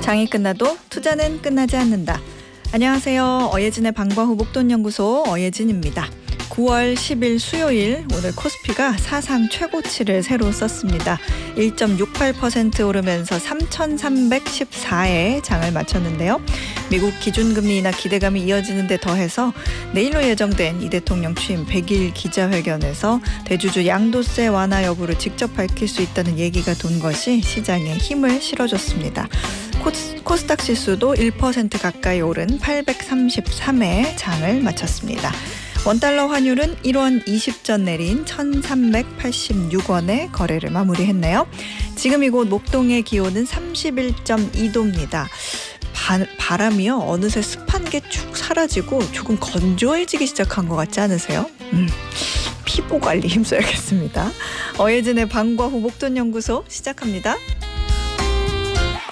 장이 끝나도 투자는 끝나지 않는다. 안녕하세요. 어예진의 방과후 목돈연구소 어예진입니다. 9월 10일 수요일 오늘 코스피가 사상 최고치를 새로 썼습니다. 1.68% 오르면서 3,314에 장을 마쳤는데요. 미국 기준금리 인하 기대감이 이어지는 데 더해서 내일로 예정된 이 대통령 취임 100일 기자회견에서 대주주 양도세 완화 여부를 직접 밝힐 수 있다는 얘기가 돈 것이 시장에 힘을 실어줬습니다. 코스닥 지수도 1% 가까이 오른 833에 장을 마쳤습니다. 원달러 환율은 1원 20전 내린 1,386원에 거래를 마무리했네요. 지금 이곳 목동의 기온은 31.2도입니다. 바람이요 어느새 습한 게 축 사라지고 조금 건조해지기 시작한 것 같지 않으세요? 피부 관리 힘써야겠습니다. 어예진의 방과후 목돈연구소 시작합니다.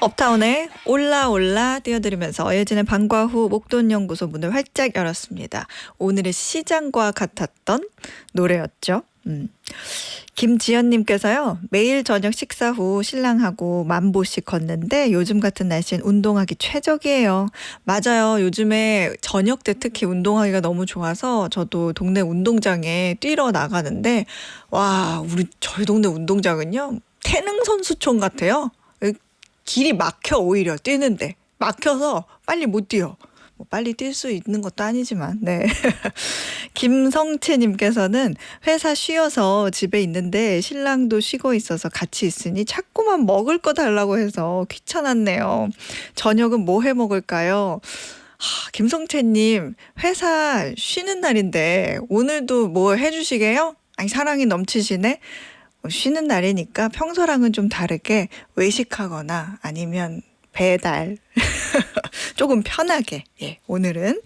업타운에 올라 띄워드리면서 어예진의 방과후 목돈연구소 문을 활짝 열었습니다. 오늘의 시장과 같았던 노래였죠. 김지연님께서요. 매일 저녁 식사 후 신랑하고 10,000보씩 걷는데 요즘 같은 날씨는 운동하기 최적이에요. 맞아요. 요즘에 저녁 때 특히 운동하기가 너무 좋아서 저도 동네 운동장에 뛰러 나가는데 와 저희 동네 운동장은요. 태능 선수촌 같아요. 길이 막혀 오히려 뛰는데 막혀서 빨리 못 뛰어. 빨리 뛸 수 있는 것도 아니지만 네. 김성채님께서는 회사 쉬어서 집에 있는데 신랑도 쉬고 있어서 같이 있으니 자꾸만 먹을 거 달라고 해서 귀찮았네요. 저녁은 뭐 해 먹을까요? 김성채님 회사 쉬는 날인데 오늘도 뭐 해주시게요? 아니 사랑이 넘치시네. 쉬는 날이니까 평소랑은 좀 다르게 외식하거나 아니면 배달 조금 편하게 오늘은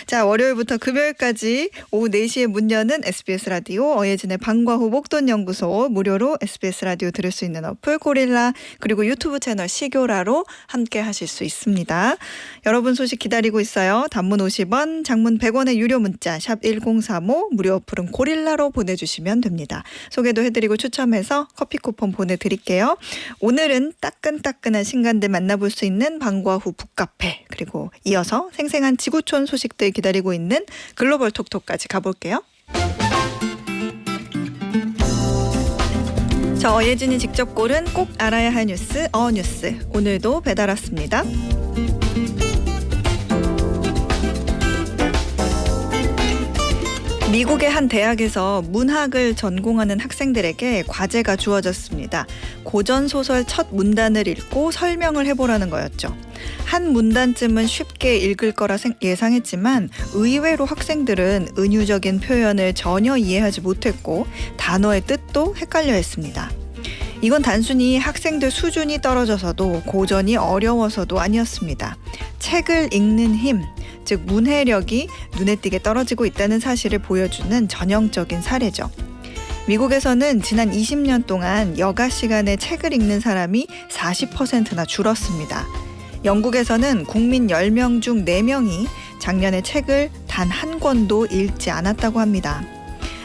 자 월요일부터 금요일까지 오후 4시에 문 여는 SBS 라디오 어예진의 방과후 목돈연구소 무료로 SBS 라디오 들을 수 있는 어플 고릴라 그리고 유튜브 채널 시교라로 함께 하실 수 있습니다. 여러분 소식 기다리고 있어요. 단문 50원 장문 100원의 유료 문자 샵 1035 무료 어플은 고릴라로 보내주시면 됩니다. 소개도 해드리고 추첨해서 커피 쿠폰 보내드릴게요. 오늘은 따끈따끈한 신간들 만나볼 수 있는 방과후 북카페 그리고 이어서 생생한 지구촌 소식들 기다리고 있는 글로벌 톡톡까지 가볼게요. 저 어예진이 직접 고른 꼭 알아야 할 뉴스 어뉴스 오늘도 배달 왔습니다. 미국의 한 대학에서 문학을 전공하는 학생들에게 과제가 주어졌습니다. 고전소설 첫 문단을 읽고 설명을 해보라는 거였죠. 한 문단쯤은 쉽게 읽을 거라 예상했지만 의외로 학생들은 은유적인 표현을 전혀 이해하지 못했고 단어의 뜻도 헷갈려 했습니다. 이건 단순히 학생들 수준이 떨어져서도 고전이 어려워서도 아니었습니다. 책을 읽는 힘, 즉 문해력이 눈에 띄게 떨어지고 있다는 사실을 보여주는 전형적인 사례죠. 미국에서는 지난 20년 동안 여가 시간에 책을 읽는 사람이 40%나 줄었습니다. 영국에서는 국민 10명 중 4명이 작년에 책을 단 한 권도 읽지 않았다고 합니다.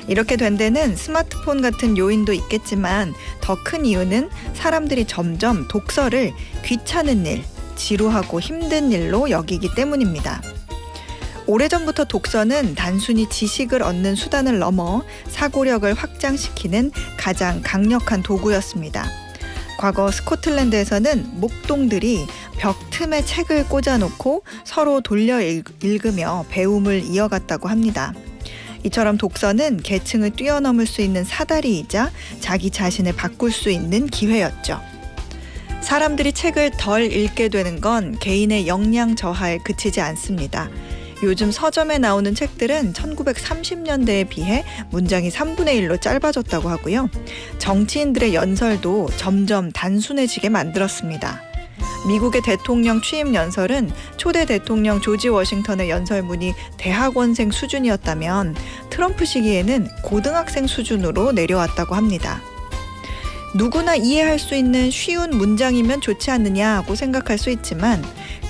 이렇게 된 데는 스마트폰 같은 요인도 있겠지만 더 큰 이유는 사람들이 점점 독서를 귀찮은 일, 지루하고 힘든 일로 여기기 때문입니다. 오래전부터 독서는 단순히 지식을 얻는 수단을 넘어 사고력을 확장시키는 가장 강력한 도구였습니다. 과거 스코틀랜드에서는 목동들이 벽 틈에 책을 꽂아놓고 서로 돌려 읽으며 배움을 이어갔다고 합니다. 이처럼 독서는 계층을 뛰어넘을 수 있는 사다리이자 자기 자신을 바꿀 수 있는 기회였죠. 사람들이 책을 덜 읽게 되는 건 개인의 역량 저하에 그치지 않습니다. 요즘 서점에 나오는 책들은 1930년대에 비해 문장이 3분의 1로 짧아졌다고 하고요. 정치인들의 연설도 점점 단순해지게 만들었습니다. 미국의 대통령 취임 연설은 초대 대통령 조지 워싱턴의 연설문이 대학원생 수준이었다면 트럼프 시기에는 고등학생 수준으로 내려왔다고 합니다. 누구나 이해할 수 있는 쉬운 문장이면 좋지 않느냐고 생각할 수 있지만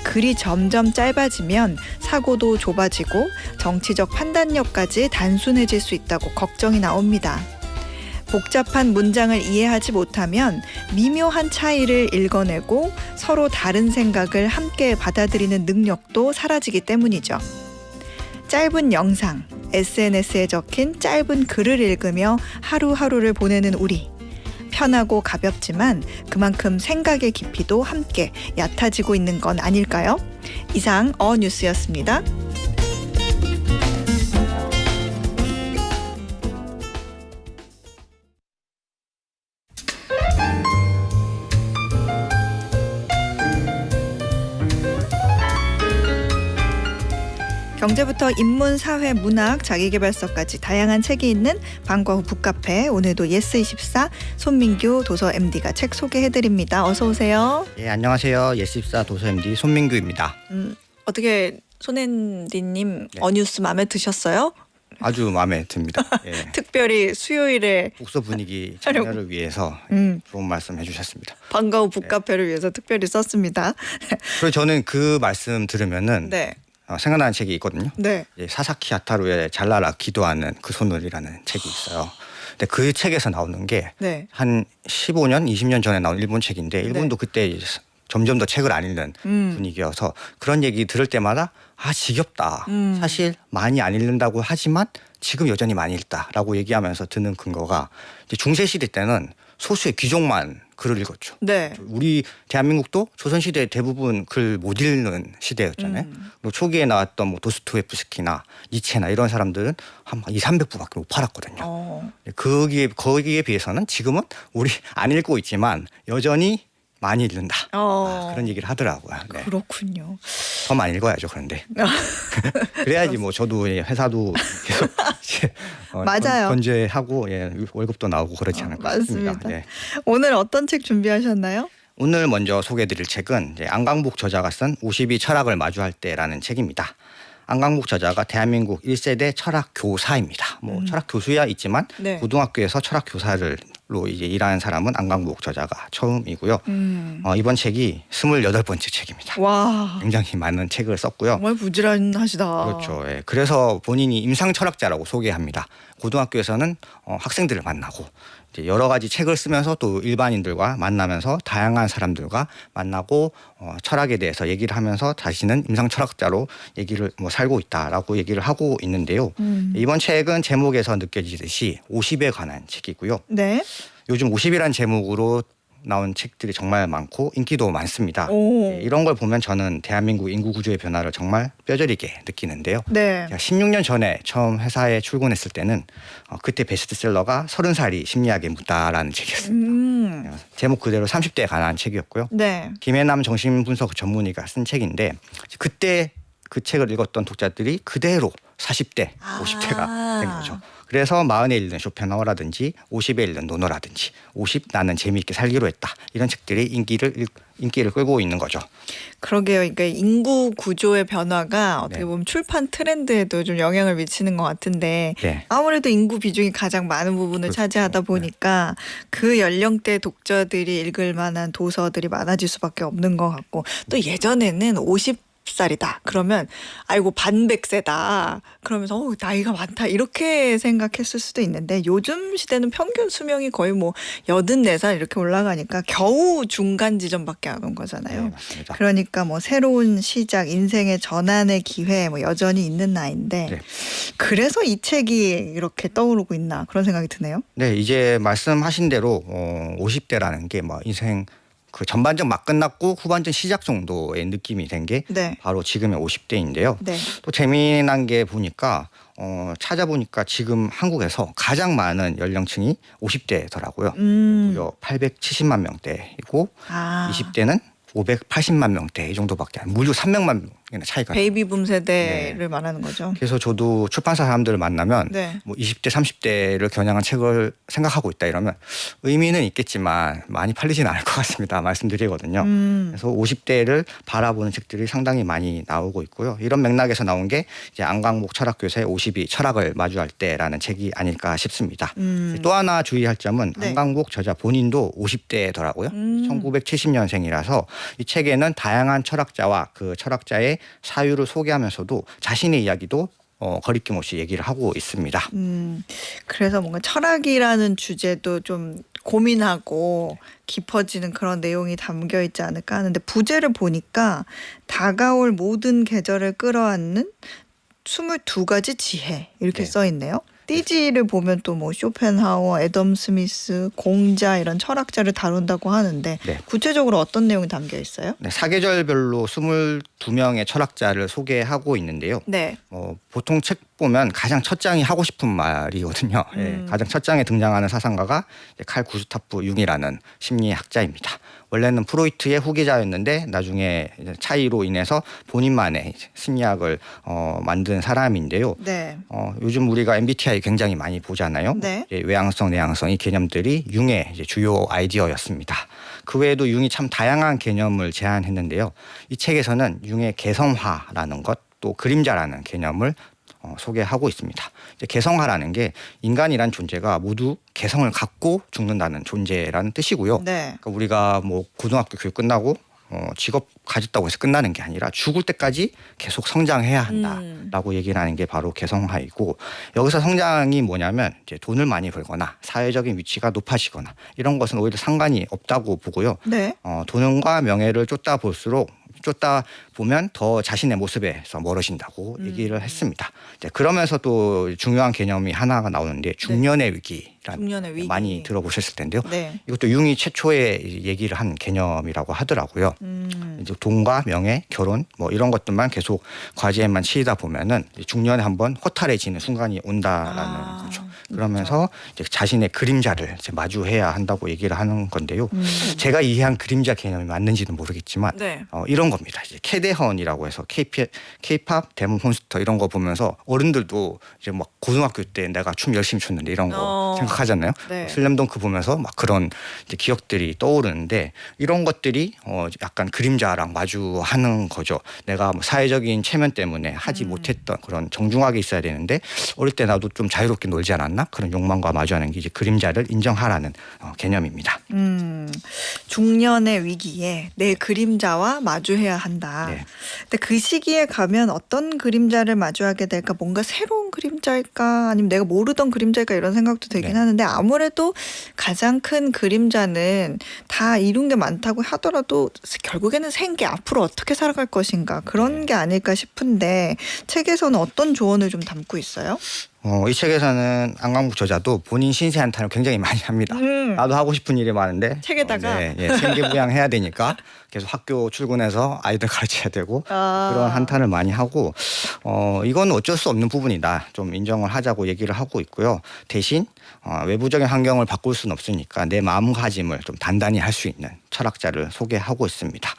글이 점점 짧아지면 사고도 좁아지고 정치적 판단력까지 단순해질 수 있다고 걱정이 나옵니다. 복잡한 문장을 이해하지 못하면 미묘한 차이를 읽어내고 서로 다른 생각을 함께 받아들이는 능력도 사라지기 때문이죠. 짧은 영상, SNS에 적힌 짧은 글을 읽으며 하루하루를 보내는 우리. 편하고 가볍지만 그만큼 생각의 깊이도 함께 얕아지고 있는 건 아닐까요? 이상 어뉴스였습니다. 경제부터 인문, 사회, 문학, 자기계발서까지 다양한 책이 있는 방과 후 북카페. 오늘도 예스24 손민규 도서 MD가 책 소개해드립니다. 어서 오세요. 예, 안녕하세요. 예스24 도서 MD 손민규입니다. 어떻게 손 MD님 네. 어뉴스 마음에 드셨어요? 아주 마음에 듭니다. 예. 특별히 수요일에 독서 분위기 참여를 위해서 좋은 말씀 해주셨습니다. 방과 후 북카페를 위해서 특별히 썼습니다. 그리고 저는 그 말씀 들으면은 네. 생각나는 책이 있거든요. 네. 사사키 아타루의 잘나라 기도하는 그 손을이라는 책이 있어요. 근데 그 책에서 나오는 게 네. 한 15년, 20년 전에 나온 일본 책인데 일본도 그때 이제 점점 더 책을 안 읽는 분위기여서 그런 얘기 들을 때마다 지겹다. 사실 많이 안 읽는다고 하지만 지금 여전히 많이 읽다라고 얘기하면서 드는 근거가 이제 중세시대 때는 소수의 귀족만 글을 읽었죠. 네. 우리 대한민국도 조선시대 대부분 글 못 읽는 시대였잖아요. 그리고 초기에 나왔던 뭐 도스토옙스키나 니체나 이런 사람들은 한 200~300부밖에 못 팔았거든요. 거기에 비해서는 지금은 우리 안 읽고 있지만 여전히 많이 읽는다. 그런 얘기를 하더라고요. 네. 그렇군요. 더 많이 읽어야죠. 그런데 그래야지 뭐 저도 회사도 계속 맞아요. 건재하고 월급도 나오고 그렇지 않을까 싶습니다. 맞습니다. 네. 오늘 어떤 책 준비하셨나요? 오늘 먼저 소개해드릴 책은 이제 안강복 저자가 쓴 50이 철학을 마주할 때라는 책입니다. 안강복 저자가 대한민국 1세대 철학 교사입니다. 뭐 철학 교수야 있지만 네. 고등학교에서 철학 교사로 이제 일하는 사람은 안강복 저자가 처음이고요. 이번 책이 28번째 책입니다. 와. 굉장히 많은 책을 썼고요. 정말 부지런하시다. 그렇죠. 예. 그래서 본인이 임상 철학자라고 소개합니다. 고등학교에서는 학생들을 만나고 이제 여러 가지 책을 쓰면서 또 일반인들과 만나면서 다양한 사람들과 만나고 철학에 대해서 얘기를 하면서 자신은 임상 철학자로 얘기를 살고 있다라고 얘기를 하고 있는데요. 이번 책은 제목에서 느껴지듯이 50에 관한 책이고요. 네. 요즘 50이란 제목으로 나온 책들이 정말 많고 인기도 많습니다. 이런 걸 보면 저는 대한민국 인구 구조의 변화를 정말 뼈저리게 느끼는데요. 네. 제가 16년 전에 처음 회사에 출근했을 때는 그때 베스트셀러가 30살이 심리학에 묻다라는 책이었습니다. 제목 그대로 30대에 관한 책이었고요. 네. 김해남 정신분석 전문의가 쓴 책인데 그때 그 책을 읽었던 독자들이 그대로 40대, 50대가 된 거죠. 그래서 40에 읽는 쇼펜하우라든지 50에 읽는 노노라든지 50 나는 재미있게 살기로 했다. 이런 책들이 인기를 끌고 있는 거죠. 그러게요. 그러니까 인구 구조의 변화가 어떻게 네. 보면 출판 트렌드에도 좀 영향을 미치는 것 같은데 네. 아무래도 인구 비중이 가장 많은 부분을 그렇죠. 차지하다 보니까 그 연령대 독자들이 읽을 만한 도서들이 많아질 수밖에 없는 것 같고 또 예전에는 50살이다. 그러면 아이고 반백세다. 그러면서 나이가 많다. 이렇게 생각했을 수도 있는데 요즘 시대는 평균 수명이 거의 뭐 84살 이렇게 올라가니까 겨우 중간 지점밖에 안 온 거잖아요. 네, 맞습니다. 그러니까 뭐 새로운 시작, 인생의 전환의 기회 뭐 여전히 있는 나이인데 네. 그래서 이 책이 이렇게 떠오르고 있나 그런 생각이 드네요. 네, 이제 말씀하신 대로 50대라는 게 뭐 인생 그 전반전 막 끝났고 후반전 시작 정도의 느낌이 된 게 네. 바로 지금의 50대인데요. 네. 또 재미난 게 보니까 찾아보니까 지금 한국에서 가장 많은 연령층이 50대더라고요. 무려 870만 명대이고 20대는 580만 명대 이 정도밖에 안 무려 300만 명이나 차이가 베이비붐 세대를 말하는 거죠. 그래서 저도 출판사 사람들을 만나면 네. 뭐 20대 30대를 겨냥한 책을 생각하고 있다 이러면 의미는 있겠지만 많이 팔리지는 않을 것 같습니다 말씀드리거든요. 그래서 50대를 바라보는 책들이 상당히 많이 나오고 있고요. 이런 맥락에서 나온 게 이제 안강복 철학교사의 50이 철학을 마주할 때라는 책이 아닐까 싶습니다. 또 하나 주의할 점은 네. 안강복 저자 본인도 50대더라고요. 1970년생이라서 이 책에는 다양한 철학자와 그 철학자의 사유를 소개하면서도 자신의 이야기도 거리낌 없이 얘기를 하고 있습니다. 그래서 뭔가 철학이라는 주제도 좀 고민하고 깊어지는 그런 내용이 담겨 있지 않을까 하는데 부제를 보니까 다가올 모든 계절을 끌어안는 22가지 지혜 이렇게 네. 써 있네요. 띠지를 보면 또 뭐 쇼펜하워, 애덤 스미스, 공자 이런 철학자를 다룬다고 하는데 네. 구체적으로 어떤 내용이 담겨 있어요? 네, 사계절별로 22명의 철학자를 소개하고 있는데요. 네. 보통 책 보면 가장 첫 장이 하고 싶은 말이거든요. 예, 가장 첫 장에 등장하는 사상가가 칼 구스타프 융이라는 심리학자입니다. 원래는 프로이트의 후계자였는데 나중에 이제 차이로 인해서 본인만의 이제 심리학을 만든 사람인데요. 네. 요즘 우리가 MBTI 굉장히 많이 보잖아요. 네. 외향성, 내향성 이 개념들이 융의 이제 주요 아이디어였습니다. 그 외에도 융이 참 다양한 개념을 제안했는데요. 이 책에서는 융의 개성화라는 것, 또 그림자라는 개념을 소개하고 있습니다. 이제 개성화라는 게 인간이란 존재가 모두 개성을 갖고 죽는다는 존재라는 뜻이고요. 네. 그러니까 우리가 뭐 고등학교 교육 끝나고 직업 가졌다고 해서 끝나는 게 아니라 죽을 때까지 계속 성장해야 한다라고 얘기를 하는 게 바로 개성화이고, 여기서 성장이 뭐냐면 이제 돈을 많이 벌거나 사회적인 위치가 높아지거나 이런 것은 오히려 상관이 없다고 보고요. 네. 돈과 명예를 쫓다 볼수록 쫓다 보면 더 자신의 모습에서 멀어진다고 얘기를 했습니다. 이제 그러면서 또 중요한 개념이 하나가 나오는데 중년의 위기라는 중년의 위기. 많이 들어보셨을 텐데요. 네. 이것도 융이 최초에 얘기를 한 개념이라고 하더라고요. 이제 돈과 명예, 결혼 뭐 이런 것들만 계속 과제에만 치이다 보면은 중년에 한번 허탈해지는 순간이 온다라는 거죠. 그러면서 이제 자신의 그림자를 이제 마주해야 한다고 얘기를 하는 건데요. 제가 이해한 그림자 개념이 맞는지는 모르겠지만 네. 이런 겁니다. 이제 캐대헌이라고 해서 K-팝, 데몬스터 이런 거 보면서 어른들도 이제 막 고등학교 때 내가 춤 열심히 췄는데 이런 거 생각하잖아요. 네. 슬램덩크 보면서 막 그런 이제 기억들이 떠오르는데 이런 것들이 약간 그림자랑 마주하는 거죠. 내가 뭐 사회적인 체면 때문에 하지 못했던 그런 정중하게 있어야 되는데 어릴 때 나도 좀 자유롭게 놀지 않았나? 그런 욕망과 마주하는 게 이제 그림자를 인정하라는 개념입니다. 중년의 위기에 내 그림자와 마주해야 한다. 네. 근데 그 시기에 가면 어떤 그림자를 마주하게 될까? 뭔가 새로운 그림자일까? 아니면 내가 모르던 그림자일까? 이런 생각도 되긴 네. 하는데 아무래도 가장 큰 그림자는 다 이룬 게 많다고 하더라도 결국에는 생계 앞으로 어떻게 살아갈 것인가 그런 게 아닐까 싶은데 책에서는 어떤 조언을 좀 담고 있어요? 이 책에서는 안강북 저자도 본인 신세 한탄을 굉장히 많이 합니다. 나도 하고 싶은 일이 많은데 책에다가? 생계부양해야 되니까 계속 학교 출근해서 아이들 가르쳐야 되고 그런 한탄을 많이 하고 이건 어쩔 수 없는 부분이다. 좀 인정을 하자고 얘기를 하고 있고요. 대신 외부적인 환경을 바꿀 수는 없으니까 내 마음가짐을 좀 단단히 할 수 있는 철학자를 소개하고 있습니다.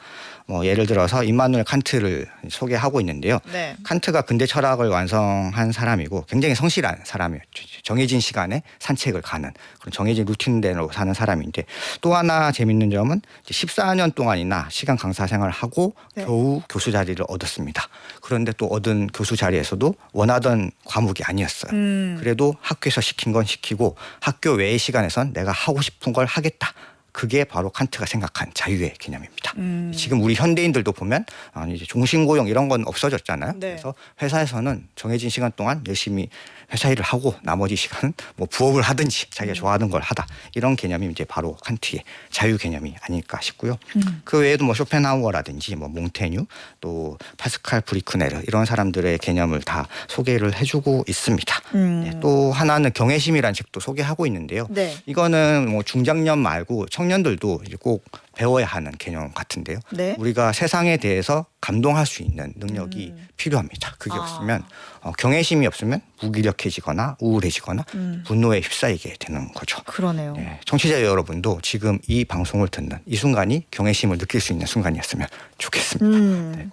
예를 들어서 임마누엘 칸트를 소개하고 있는데요. 네. 칸트가 근대 철학을 완성한 사람이고 굉장히 성실한 사람이었죠. 정해진 시간에 산책을 가는 그런 정해진 루틴대로 사는 사람인데 또 하나 재밌는 점은 14년 동안이나 시간 강사 생활을 하고 네. 겨우 교수 자리를 얻었습니다. 그런데 또 얻은 교수 자리에서도 원하던 과목이 아니었어요. 그래도 학교에서 시킨 건 시키고 학교 외의 시간에선 내가 하고 싶은 걸 하겠다. 그게 바로 칸트가 생각한 자유의 개념입니다. 지금 우리 현대인들도 보면 이제 종신고용 이런 건 없어졌잖아요. 네. 그래서 회사에서는 정해진 시간 동안 열심히 회사 일을 하고 나머지 시간은 뭐 부업을 하든지 자기가 좋아하는 걸 하다. 이런 개념이 이제 바로 칸트의 자유 개념이 아닐까 싶고요. 그 외에도 뭐 쇼펜하우어라든지 뭐 몽테뉴 또 파스칼 브리크네르 이런 사람들의 개념을 다 소개를 해주고 있습니다. 또 하나는 경외심이라는 책도 소개하고 있는데요. 네. 이거는 뭐 중장년 말고 청년들도 이제 꼭 배워야 하는 개념 같은데요. 네. 우리가 세상에 대해서 감동할 수 있는 능력이 필요합니다. 그게 없으면 경외심이 없으면 무기력해지거나 우울해지거나 분노에 휩싸이게 되는 거죠. 그러네요. 네, 청취자 여러분도 지금 이 방송을 듣는 이 순간이 경외심을 느낄 수 있는 순간이었으면 좋겠습니다. 네.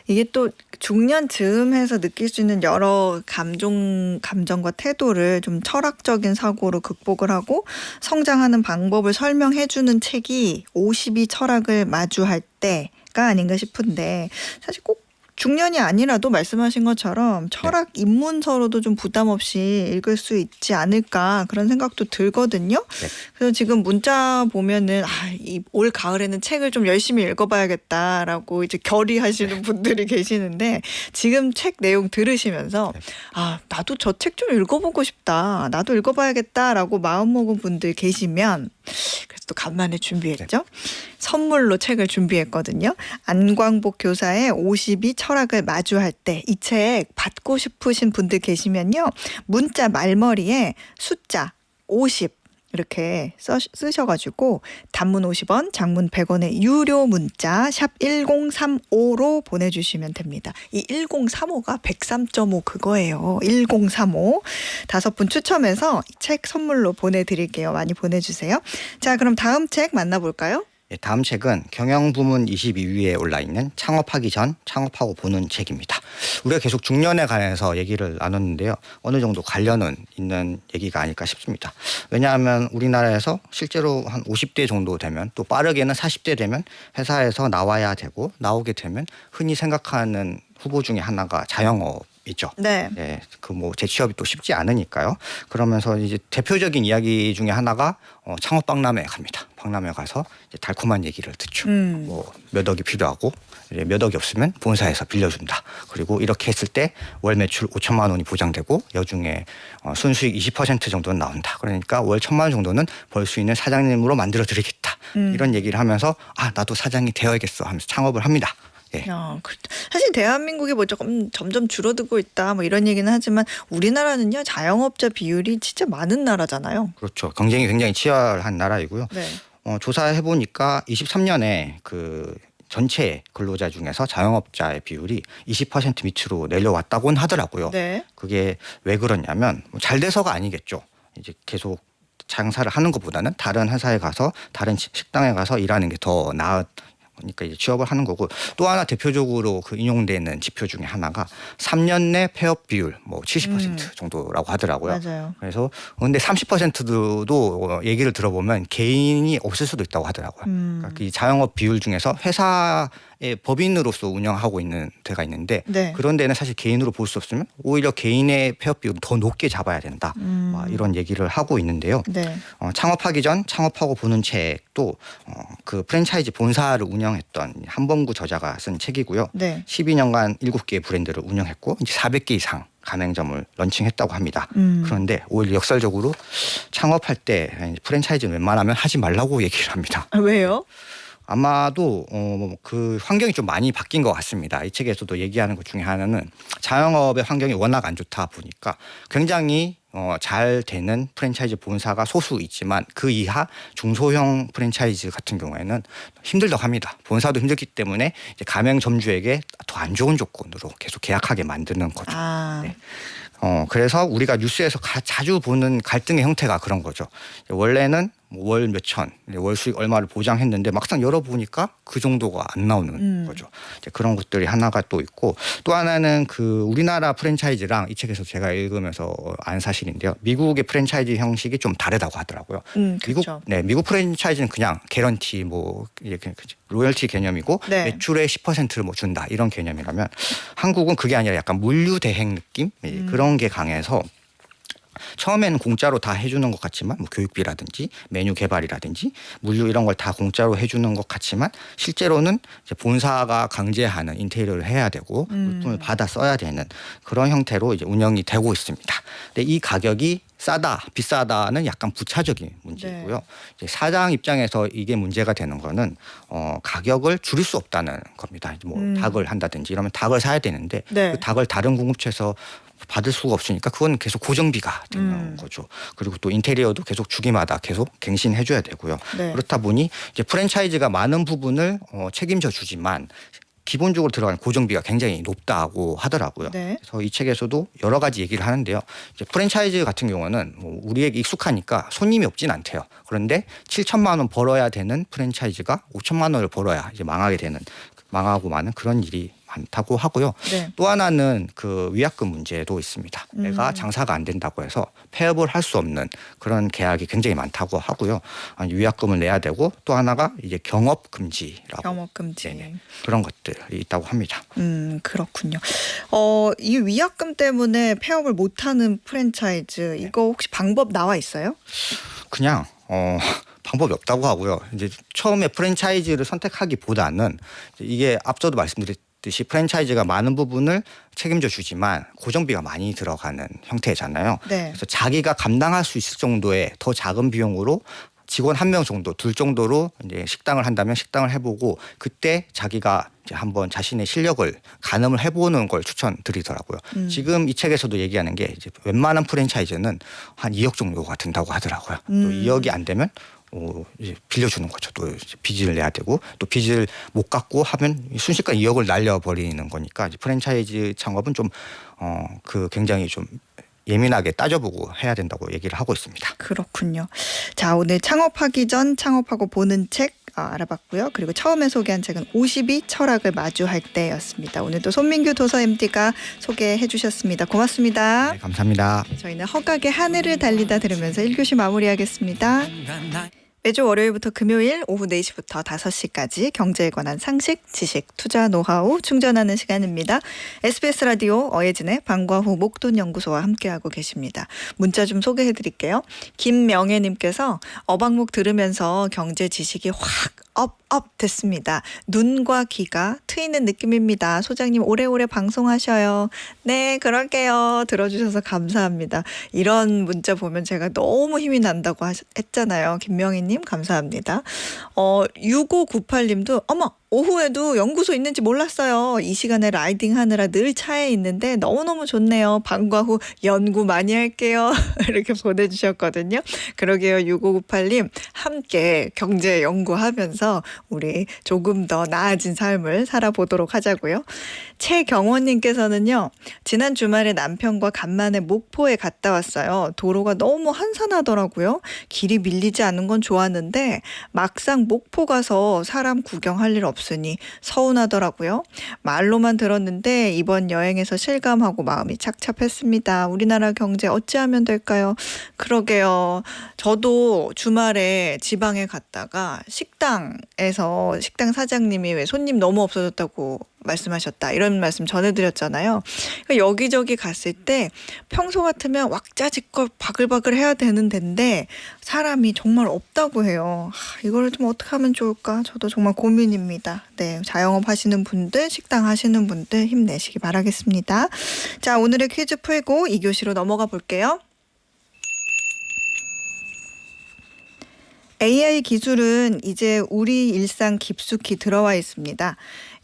이게 또 중년 즈음해서 느낄 수 있는 여러 감정과 태도를 좀 철학적인 사고로 극복을 하고 성장하는 방법을 설명해주는 책이 52 철학을 마주할 때가 아닌가 싶은데 사실 꼭 중년이 아니라도 말씀하신 것처럼 철학 입문서로도 좀 부담 없이 읽을 수 있지 않을까 그런 생각도 들거든요. 그래서 지금 문자 보면은 이 올 가을에는 책을 좀 열심히 읽어봐야겠다라고 이제 결의하시는 분들이 계시는데 지금 책 내용 들으시면서 나도 저 책 좀 읽어보고 싶다. 나도 읽어봐야겠다라고 마음먹은 분들 계시면 그래서 또 간만에 준비했죠. 선물로 책을 준비했거든요. 안광복 교사의 50이 철학을 마주할 때 이 책 받고 싶으신 분들 계시면요. 문자 말머리에 숫자 50 이렇게 쓰셔가지고 단문 50원, 장문 100원의 유료 문자 샵 1035로 보내주시면 됩니다. 이 1035가 103.5 그거예요. 1035 5분 추첨해서 책 선물로 보내드릴게요. 많이 보내주세요. 자, 그럼 다음 책 만나볼까요? 다음 책은 경영부문 22위에 올라있는 창업하기 전 창업하고 보는 책입니다. 우리가 계속 중년에 관해서 얘기를 나눴는데요. 어느 정도 관련은 있는 얘기가 아닐까 싶습니다. 왜냐하면 우리나라에서 실제로 한 50대 정도 되면 또 빠르게는 40대 되면 회사에서 나와야 되고 나오게 되면 흔히 생각하는 후보 중에 하나가 자영업이죠. 네. 재취업이 또 쉽지 않으니까요. 그러면서 이제 대표적인 이야기 중에 하나가 창업 박람회에 갑니다. 박람회 가서 이제 달콤한 얘기를 듣죠. 몇 억이 필요하고 몇 억이 없으면 본사에서 빌려준다. 그리고 이렇게 했을 때 월 매출 5천만 원이 보장되고 여중에 순수익 20% 정도는 나온다. 그러니까 월 1,000만 원 정도는 벌 수 있는 사장님으로 만들어 드리겠다. 이런 얘기를 하면서 나도 사장이 되어야겠어 하면서 창업을 합니다. 사실 대한민국이 조금 점점 줄어들고 있다 이런 얘기는 하지만 우리나라는요 자영업자 비율이 진짜 많은 나라잖아요. 그렇죠. 경쟁이 굉장히 치열한 나라이고요. 네. 조사해 보니까 23년에 그 전체 근로자 중에서 자영업자의 비율이 20% 밑으로 내려왔다고는 하더라고요. 네. 그게 왜 그러냐면 잘 돼서가 아니겠죠. 이제 계속 장사를 하는 것보다는 다른 회사에 가서 다른 식당에 가서 일하는 게 더 그러니까 이제 취업을 하는 거고 또 하나 대표적으로 그 인용되는 지표 중에 하나가 3년 내 폐업 비율 70% 정도라고 하더라고요. 맞아요. 그래서 근데 30%도 얘기를 들어보면 개인이 없을 수도 있다고 하더라고요. 그러니까 이 자영업 비율 중에서 회사의 법인으로서 운영하고 있는 데가 있는데 그런 데는 사실 개인으로 볼 수 없으면 오히려 개인의 폐업 비율을 더 높게 잡아야 된다. 이런 얘기를 하고 있는데요. 창업하기 전 창업하고 보는 책도 그 프랜차이즈 본사를 운영했던 한범구 저자가 쓴 책이고요. 12년간 7개의 브랜드를 운영했고 이제 400개 이상 가맹점을 런칭했다고 합니다. 그런데 오히려 역설적으로 창업할 때 프랜차이즈는 웬만하면 하지 말라고 얘기를 합니다. 왜요? 아마도 그 환경이 좀 많이 바뀐 것 같습니다. 이 책에서도 얘기하는 것 중에 하나는 자영업의 환경이 워낙 안 좋다 보니까 굉장히 잘 되는 프랜차이즈 본사가 소수 있지만 그 이하 중소형 프랜차이즈 같은 경우에는 힘들다고 합니다. 본사도 힘들기 때문에 이제 가맹점주에게 더 안 좋은 조건으로 계속 계약하게 만드는 거죠. 네. 그래서 우리가 뉴스에서 자주 보는 갈등의 형태가 그런 거죠. 원래는 월 몇천, 월 수익 얼마를 보장했는데 막상 열어보니까 그 정도가 안 나오는 거죠. 이제 그런 것들이 하나가 또 있고 또 하나는 그 우리나라 프랜차이즈랑 이 책에서 제가 읽으면서 안 사실인데요. 미국의 프랜차이즈 형식이 좀 다르다고 하더라고요. 그렇죠. 미국 프랜차이즈는 그냥 개런티 로열티 개념이고 매출의 10%를 준다 이런 개념이라면 한국은 그게 아니라 약간 물류 대행 느낌 그런 게 강해서 처음에는 공짜로 다 해주는 것 같지만 교육비라든지 메뉴 개발이라든지 물류 이런 걸 다 공짜로 해주는 것 같지만 실제로는 이제 본사가 강제하는 인테리어를 해야 되고 물품을 받아 써야 되는 그런 형태로 이제 운영이 되고 있습니다. 근데 이 가격이 싸다, 비싸다는 약간 부차적인 문제고요. 이제 사장 입장에서 이게 문제가 되는 거는 가격을 줄일 수 없다는 겁니다. 닭을 한다든지 이러면 닭을 사야 되는데 그 닭을 다른 공급처에서 받을 수가 없으니까 그건 계속 고정비가 되는 거죠. 그리고 또 인테리어도 계속 주기마다 계속 갱신해줘야 되고요. 그렇다 보니 이제 프랜차이즈가 많은 부분을 책임져 주지만 기본적으로 들어가는 고정비가 굉장히 높다고 하더라고요. 그래서 이 책에서도 여러 가지 얘기를 하는데요. 이제 프랜차이즈 같은 경우는 우리에게 익숙하니까 손님이 없진 않대요. 그런데 7천만 원 벌어야 되는 프랜차이즈가 5천만 원을 벌어야 이제 망하고 마는 그런 일이 많다고 하고요. 네. 또 하나는 그 위약금 문제도 있습니다. 내가 장사가 안 된다고 해서 폐업을 할 수 없는 그런 계약이 굉장히 많다고 하고요. 위약금을 내야 되고 또 하나가 이제 경업 금지라고 영업 금지. 네네. 그런 것들이 있다고 합니다. 그렇군요. 이 위약금 때문에 폐업을 못하는 프랜차이즈 이거 혹시 방법 나와 있어요? 그냥 방법이 없다고 하고요. 이제 처음에 프랜차이즈를 선택하기보다는 이게 앞서도 말씀드렸듯이 프랜차이즈가 많은 부분을 책임져 주지만 고정비가 많이 들어가는 형태잖아요. 네. 그래서 자기가 감당할 수 있을 정도의 더 작은 비용으로 직원 1명 정도, 둘 정도로 이제 식당을 한다면 식당을 해보고 그때 자기가 이제 한번 자신의 실력을 가늠을 해보는 걸 추천드리더라고요. 지금 이 책에서도 얘기하는 게 이제 웬만한 프랜차이즈는 한 2억 정도가 든다고 하더라고요. 또 2억이 안 되면 이제 빌려주는 거죠. 또 이제 빚을 내야 되고 또 빚을 못 갚고 하면 순식간에 2억을 날려버리는 거니까 이제 프랜차이즈 창업은 좀 굉장히 좀 예민하게 따져보고 해야 된다고 얘기를 하고 있습니다. 그렇군요. 자, 오늘 창업하기 전 창업하고 보는 책 알아봤고요. 그리고 처음에 소개한 책은 50이 철학을 마주할 때였습니다. 오늘도 손민규 도서 MD가 소개해 주셨습니다. 고맙습니다. 네, 감사합니다. 저희는 허각의 하늘을 달리다 들으면서 1교시 마무리하겠습니다. 매주 월요일부터 금요일 오후 4시부터 5시까지 경제에 관한 상식, 지식, 투자 노하우 충전하는 시간입니다. SBS 라디오 어예진의 방과후 목돈연구소와 함께하고 계십니다. 문자 좀 소개해드릴게요. 김명애님께서 어방목 들으면서 경제 지식이 확 업 됐습니다. 눈과 귀가 트이는 느낌입니다. 소장님 오래오래 방송하셔요. 네, 그럴게요. 들어주셔서 감사합니다. 이런 문자 보면 제가 너무 힘이 난다고 했잖아요. 김명희님 감사합니다. 6598님도 어머 오후에도 연구소 있는지 몰랐어요. 이 시간에 라이딩 하느라 늘 차에 있는데 너무너무 좋네요. 방과 후 연구 많이 할게요. 이렇게 보내주셨거든요. 그러게요. 6598님 함께 경제 연구하면서 우리 조금 더 나아진 삶을 살아보도록 하자고요. 최경원님께서는요. 지난 주말에 남편과 간만에 목포에 갔다 왔어요. 도로가 너무 한산하더라고요. 길이 밀리지 않은 건 좋았는데 막상 목포 가서 사람 구경할 일 없으니 서운하더라고요. 말로만 들었는데 이번 여행에서 실감하고 마음이 착잡했습니다. 우리나라 경제 어찌하면 될까요? 그러게요. 저도 주말에 지방에 갔다가 식당에서 식당 사장님이 왜 손님 너무 없어졌다고 말씀하셨다 이런 말씀 전해드렸잖아요. 그러니까 여기저기 갔을 때 평소 같으면 왁자지껄 바글바글 해야 되는 데인데 사람이 정말 없다고 해요. 이거를 좀 어떻게 하면 좋을까? 저도 정말 고민입니다. 네, 자영업 하시는 분들, 식당 하시는 분들 힘내시기 바라겠습니다. 자, 오늘의 퀴즈 풀고 2교시로 넘어가 볼게요. AI 기술은 이제 우리 일상 깊숙이 들어와 있습니다.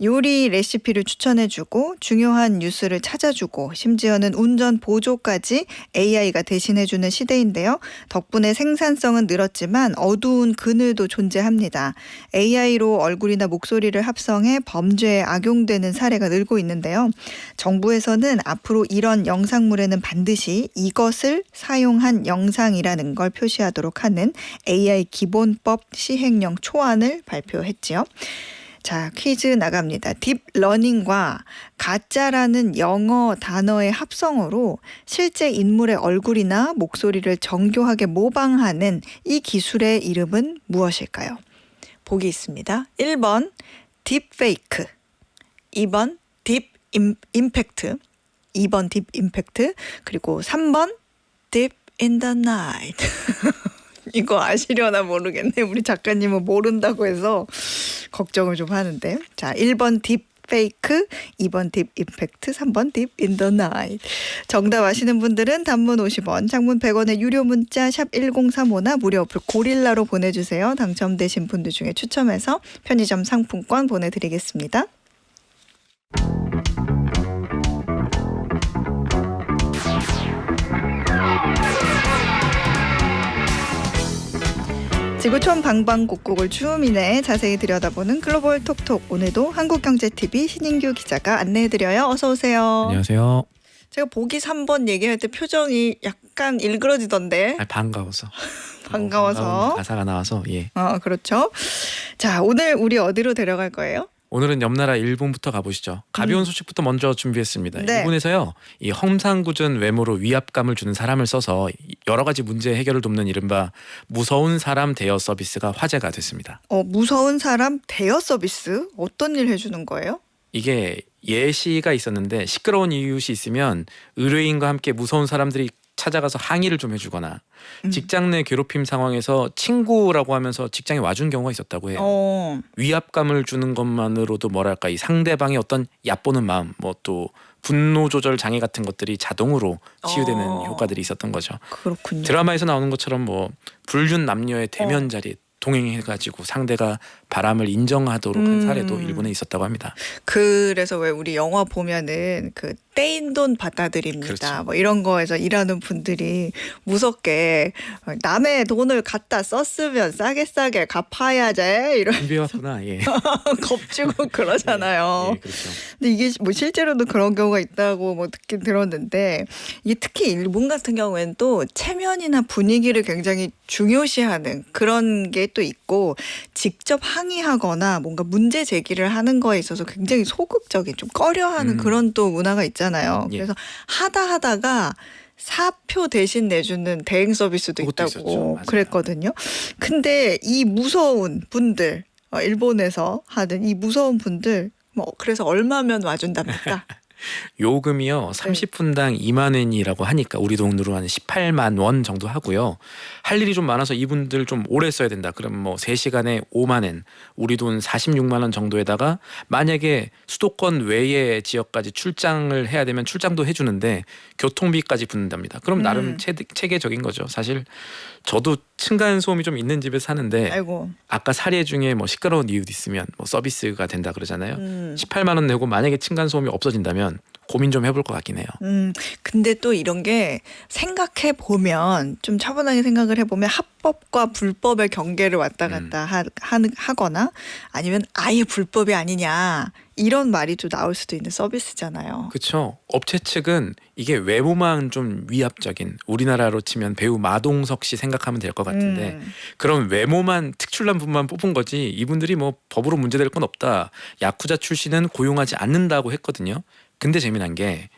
요리 레시피를 추천해주고 중요한 뉴스를 찾아주고 심지어는 운전 보조까지 AI가 대신해주는 시대인데요. 덕분에 생산성은 늘었지만 어두운 그늘도 존재합니다. AI로 얼굴이나 목소리를 합성해 범죄에 악용되는 사례가 늘고 있는데요. 정부에서는 앞으로 이런 영상물에는 반드시 이것을 사용한 영상이라는 걸 표시하도록 하는 AI 기본법 시행령 초안을 발표했지요. 자, 퀴즈 나갑니다. 딥러닝과 가짜라는 영어 단어의 합성어로 실제 인물의 얼굴이나 목소리를 정교하게 모방하는 이 기술의 이름은 무엇일까요? 보기 있습니다. 1번 딥페이크, 2번 딥 임팩트, 2번 딥 임팩트, 그리고 3번 딥 인 더 나이트. 이거 아시려나 모르겠네. 우리 작가님은 모른다고 해서 걱정을 좀 하는데. 자, 1번 딥 페이크, 2번 딥 임팩트, 3번 딥 인 더 나이트. 정답 아시는 분들은 단문 50원, 장문 100원의 유료 문자 샵 1035나 무료 어플 고릴라로 보내주세요. 당첨되신 분들 중에 추첨해서 편의점 상품권 보내드리겠습니다. 지구촌 방방곡곡을 춤이네 자세히 들여다보는 글로벌 톡톡. 오늘도 한국경제TV 신인규 기자가 안내해드려요. 어서 오세요. 안녕하세요. 제가 보기 3번 얘기할 때 표정이 약간 일그러지던데. 반가워서. 반가워서. 가사가 나와서 예. 그렇죠. 자, 오늘 우리 어디로 데려갈 거예요? 오늘은 옆나라 일본부터 가보시죠. 가벼운 소식부터 먼저 준비했습니다. 네. 일본에서요, 이 험상궂은 외모로 위압감을 주는 사람을 써서 여러 가지 문제 해결을 돕는 이른바 무서운 사람 대여 서비스가 화제가 됐습니다. 무서운 사람 대여 서비스? 어떤 일 해주는 거예요? 이게 예시가 있었는데 시끄러운 이웃이 있으면 의뢰인과 함께 무서운 사람들이 찾아가서 항의를 좀 해주거나 직장 내 괴롭힘 상황에서 친구라고 하면서 직장에 와준 경우가 있었다고 해요. 위압감을 주는 것만으로도 뭐랄까 이 상대방의 어떤 얕보는 마음, 뭐 또 분노 조절 장애 같은 것들이 자동으로 치유되는 효과들이 있었던 거죠. 그렇군요. 드라마에서 나오는 것처럼 뭐 불륜 남녀의 대면 자리에 동행해가지고 상대가 바람을 인정하도록 한 사례도 일본에 있었다고 합니다. 그래서 왜 우리 영화 보면은 그 떼인 돈 받아들입니다. 그렇죠. 뭐 이런 거에서 일하는 분들이 무섭게 남의 돈을 갖다 썼으면 싸게 갚아야지 이런 준비해왔구나. 예. 겁주고 그러잖아요. 예, 그렇죠. 근데 이게 뭐 실제로도 그런 경우가 있다고 뭐 듣긴 들었는데 이게 특히 일본 같은 경우에는 또 체면이나 분위기를 굉장히 중요시하는 그런 게 또 있고 직접 항의하거나 뭔가 문제 제기를 하는 거에 있어서 굉장히 소극적인 좀 꺼려하는 그런 또 문화가 있잖아요. 예. 그래서 하다가 사표 대신 내주는 대행 서비스도 그것도 있다고 있었죠. 맞아요. 그랬거든요. 근데 이 무서운 분들 일본에서 하는 이 무서운 분들 뭐 그래서 얼마면 와준답니까? 요금이요 30분당 2만 엔이라고 하니까 우리 돈으로 한 18만 원 정도 하고요. 할 일이 좀 많아서 이분들 좀 오래 써야 된다. 그럼 뭐 3시간에 5만 엔, 우리 돈 46만 원 정도에다가 만약에 수도권 외의 지역까지 출장을 해야 되면 출장도 해주는데 교통비까지 붙는답니다. 그럼 나름 체계적인 거죠. 사실 저도 층간 소음이 좀 있는 집에 사는데 아이고. 아까 사례 중에 뭐 시끄러운 이웃 있으면 뭐 서비스가 된다 그러잖아요. 18만 원 내고 만약에 층간 소음이 없어진다면 고민 좀 해볼 것 같긴 해요. 근데 또 이런 게 생각해 보면 좀 차분하게 생각을 해보면 합법과 불법의 경계를 왔다 갔다 하거나 아니면 아예 불법이 아니냐 이런 말이 또 나올 수도 있는 서비스잖아요. 그렇죠. 업체 측은 이게 외모만 좀 위압적인 우리나라로 치면 배우 마동석 씨 생각하면 될 것 같은데 그런 외모만 특출난 분만 뽑은 거지 이분들이 뭐 법으로 문제될 건 없다. 야쿠자 출신은 고용하지 않는다고 했거든요. 근데 재미난 게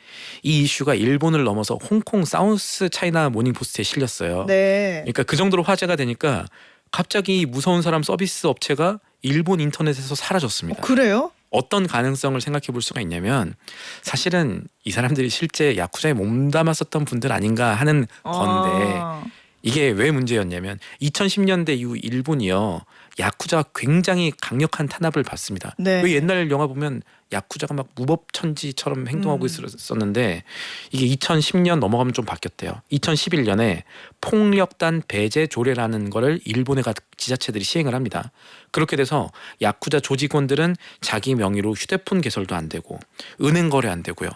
이 이슈가 일본을 넘어서 홍콩 사우스 차이나 모닝포스트에 실렸어요. 네. 그러니까 그 정도로 화제가 되니까 갑자기 이 무서운 사람 서비스 업체가 일본 인터넷에서 사라졌습니다. 그래요? 어떤 가능성을 생각해 볼 수가 있냐면 사실은 이 사람들이 실제 야쿠자에 몸담았었던 분들 아닌가 하는 건데 이게 왜 문제였냐면 2010년대 이후 일본이요. 야쿠자가 굉장히 강력한 탄압을 받습니다. 네. 왜 옛날 영화 보면 야쿠자가 막 무법천지처럼 행동하고 있었는데 이게 2010년 넘어가면 좀 바뀌었대요. 2011년에 폭력단 배제 조례라는 거를 일본의 각 지자체들이 시행을 합니다. 그렇게 돼서 야쿠자 조직원들은 자기 명의로 휴대폰 개설도 안 되고 은행 거래 안 되고요.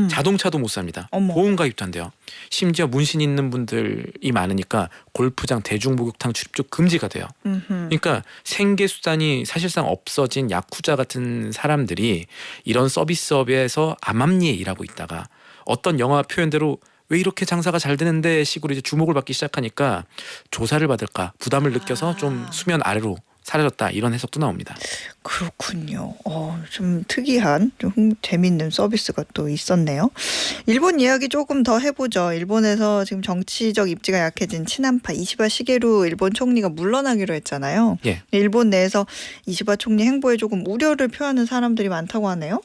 자동차도 못 삽니다. 어머. 보험 가입도 안 돼요. 심지어 문신 있는 분들이 많으니까 골프장 대중목욕탕 출입도 금지가 돼요. 그러니까 생계 수단이 사실상 없어진 야쿠자 같은 사람들이 이런 서비스업에서 암암리에 일하고 있다가 어떤 영화 표현대로 왜 이렇게 장사가 잘 되는데 식으로 이제 주목을 받기 시작하니까 조사를 받을까 부담을 느껴서 좀 수면 아래로 사라졌다 이런 해석도 나옵니다. 그렇군요. 좀 특이한 좀 재밌는 서비스가 또 있었네요. 일본 이야기 조금 더 해보죠. 일본에서 지금 정치적 입지가 약해진 친한파 이시바 시게루 일본 총리가 물러나기로 했잖아요. 예. 일본 내에서 이시바 총리 행보에 조금 우려를 표하는 사람들이 많다고 하네요.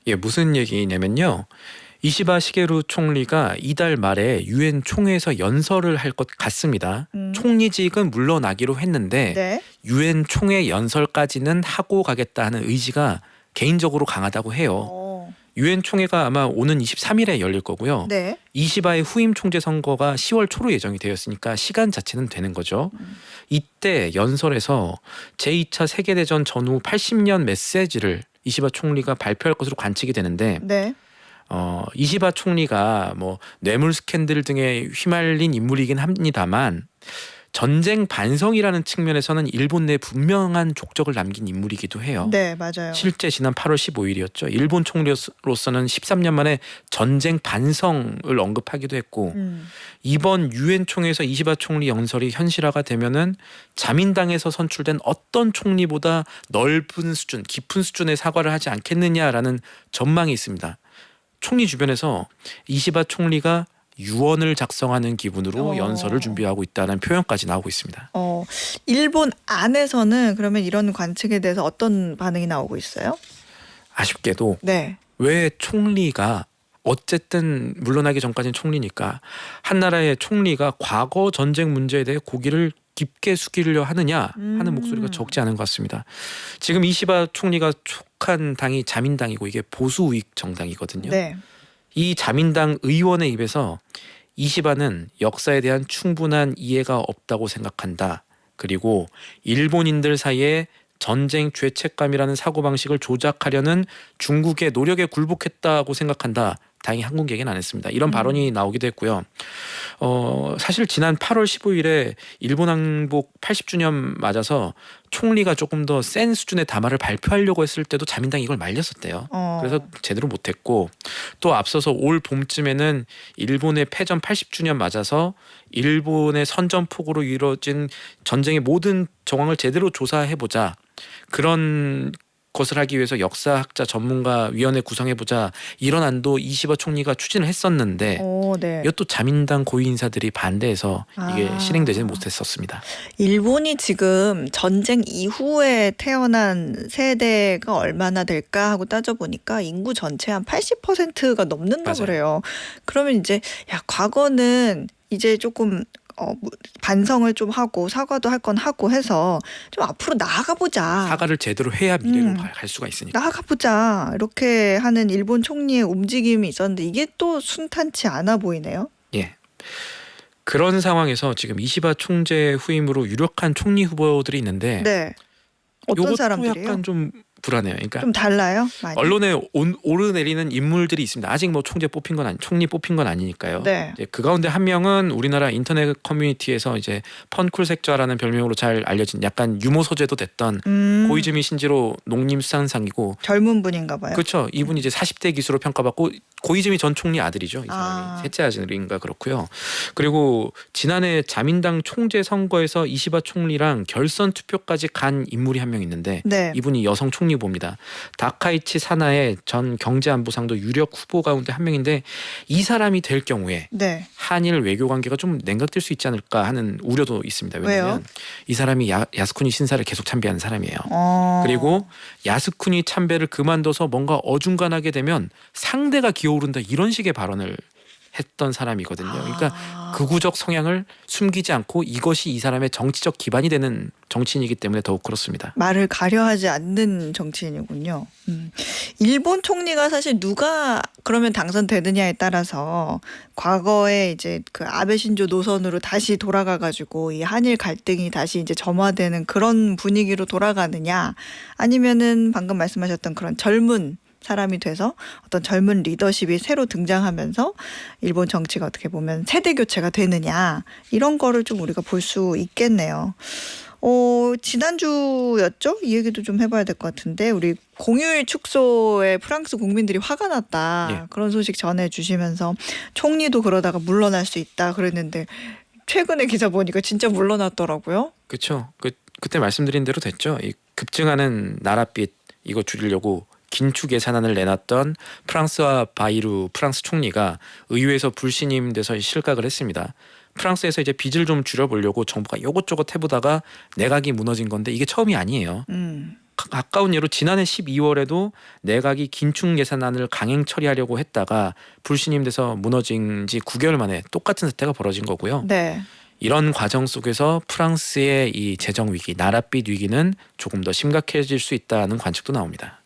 예, 무슨 얘기냐면요. 이시바 시게루 총리가 이달 말에 유엔 총회에서 연설을 할 것 같습니다. 총리직은 물러나기로 했는데 네. 유엔 총회 연설까지는 하고 가겠다 하는 의지가 개인적으로 강하다고 해요. 유엔 총회가 아마 오는 23일에 열릴 거고요. 네. 이시바의 후임 총재 선거가 10월 초로 예정이 되었으니까 시간 자체는 되는 거죠. 이때 연설에서 제2차 세계대전 전후 80년 메시지를 이시바 총리가 발표할 것으로 관측이 되는데 네. 이시바 총리가 뭐 뇌물 스캔들 등에 휘말린 인물이긴 합니다만 전쟁 반성이라는 측면에서는 일본 내 분명한 족적을 남긴 인물이기도 해요. 네, 맞아요. 실제 지난 8월 15일이었죠. 일본 총리로서는 13년 만에 전쟁 반성을 언급하기도 했고 이번 유엔 총회에서 이시바 총리 연설이 현실화가 되면은 자민당에서 선출된 어떤 총리보다 넓은 수준, 깊은 수준의 사과를 하지 않겠느냐라는 전망이 있습니다. 총리 주변에서 이시바 총리가 유언을 작성하는 기분으로 연설을 준비하고 있다는 표현까지 나오고 있습니다. 일본 안에서는 그러면 이런 관측에 대해서 어떤 반응이 나오고 있어요? 아쉽게도 네. 왜 총리가 어쨌든 물러나기 전까지는 총리니까 한 나라의 총리가 과거 전쟁 문제에 대해 고개를 깊게 숙이려 하느냐 하는 목소리가 적지 않은 것 같습니다. 지금 이시바 총리가 속한 당이 자민당이고 이게 보수 우익 정당이거든요. 네. 이 자민당 의원의 입에서 이시바는 역사에 대한 충분한 이해가 없다고 생각한다. 그리고 일본인들 사이에 전쟁 죄책감이라는 사고방식을 조작하려는 중국의 노력에 굴복했다고 생각한다. 다행히 한국 얘기는 안 했습니다. 이런 발언이 나오기도 했고요. 사실 지난 8월 15일에 일본 항복 80주년 맞아서 총리가 조금 더 센 수준의 담화를 발표하려고 했을 때도 자민당이 이걸 말렸었대요. 그래서 제대로 못했고 또 앞서서 올 봄쯤에는 일본의 패전 80주년 맞아서 일본의 선전포고로 이루어진 전쟁의 모든 정황을 제대로 조사해보자. 그런 것을 하기 위해서 역사학자 전문가 위원회 구성해보자 이런 안도 이시바 총리가 추진을 했었는데 네. 이것도 자민당 고위 인사들이 반대해서 이게 실행되지는 못했었습니다. 일본이 지금 전쟁 이후에 태어난 세대가 얼마나 될까 하고 따져보니까 인구 전체 한 80%가 넘는다 맞아요. 그래요. 그러면 이제 과거는 이제 조금 반성을 좀 하고 사과도 할 건 하고 해서 좀 앞으로 나아가보자. 사과를 제대로 해야 미래로 갈 수가 있으니까. 나아가보자. 이렇게 하는 일본 총리의 움직임이 있었는데 이게 또 순탄치 않아 보이네요. 예. 그런 상황에서 지금 이시바 총재 후임으로 유력한 총리 후보들이 있는데 네. 어떤 요것도 사람들이에요? 약간 좀 불안해요. 그러니까 좀 달라요? 많이? 언론에 오르내리는 인물들이 있습니다. 아직 뭐 총리 뽑힌 건 아니니까요. 네. 이제 그 가운데 한 명은 우리나라 인터넷 커뮤니티에서 이제 펀쿨색좌라는 별명으로 잘 알려진 약간 유머 소재도 됐던 고이즈미 신지로 농림수산상이고 젊은 분인가 봐요. 그렇죠. 이분이 이제 40대 기수로 평가받고 고이즈미 전 총리 아들이죠. 이 사람이 셋째 아들인가 그렇고요. 그리고 지난해 자민당 총재 선거에서 이시바 총리랑 결선 투표까지 간 인물이 한 명 있는데 네. 이분이 여성 총리 후보입니다. 다카이치 사나의 전 경제안보상도 유력 후보 가운데 한 명인데 이 사람이 될 경우에 네. 한일 외교 관계가 좀 냉각될 수 있지 않을까 하는 우려도 있습니다. 왜냐하면 왜요? 이 사람이 야스쿠니 신사를 계속 참배하는 사람이에요. 그리고 야스쿠니 참배를 그만둬서 뭔가 어중간하게 되면 상대가 기어오른다 이런 식의 발언을 했던 사람이거든요. 그러니까 극우적 성향을 숨기지 않고 이것이 이 사람의 정치적 기반이 되는 정치인이기 때문에 더욱 그렇습니다. 말을 가려하지 않는 정치인이군요. 일본 총리가 사실 누가 그러면 당선되느냐에 따라서 과거에 이제 그 아베 신조 노선으로 다시 돌아가가지고 이 한일 갈등이 다시 이제 점화되는 그런 분위기로 돌아가느냐 아니면은 방금 말씀하셨던 그런 젊은 사람이 돼서 어떤 젊은 리더십이 새로 등장하면서 일본 정치가 어떻게 보면 세대 교체가 되느냐 이런 거를 좀 우리가 볼 수 있겠네요. 지난주였죠? 이 얘기도 좀 해봐야 될 것 같은데 우리 공휴일 축소에 프랑스 국민들이 화가 났다. 예. 그런 소식 전해주시면서 총리도 그러다가 물러날 수 있다 그랬는데 최근에 기사 보니까 진짜 물러났더라고요. 그렇죠. 그때 말씀드린 대로 됐죠. 이 급증하는 나랏빚 이거 줄이려고 긴축 예산안을 내놨던 프랑스와 바이루 프랑스 총리가 의회에서 불신임돼서 실각을 했습니다. 프랑스에서 이제 빚을 좀 줄여보려고 정부가 이것저것 해보다가 내각이 무너진 건데 이게 처음이 아니에요. 가까운 예로 지난해 12월에도 내각이 긴축 예산안을 강행 처리하려고 했다가 불신임돼서 무너진 지 9개월 만에 똑같은 사태가 벌어진 거고요. 네. 이런 과정 속에서 프랑스의 이 재정 위기, 나랏빚 위기는 조금 더 심각해질 수 있다는 관측도 나옵니다.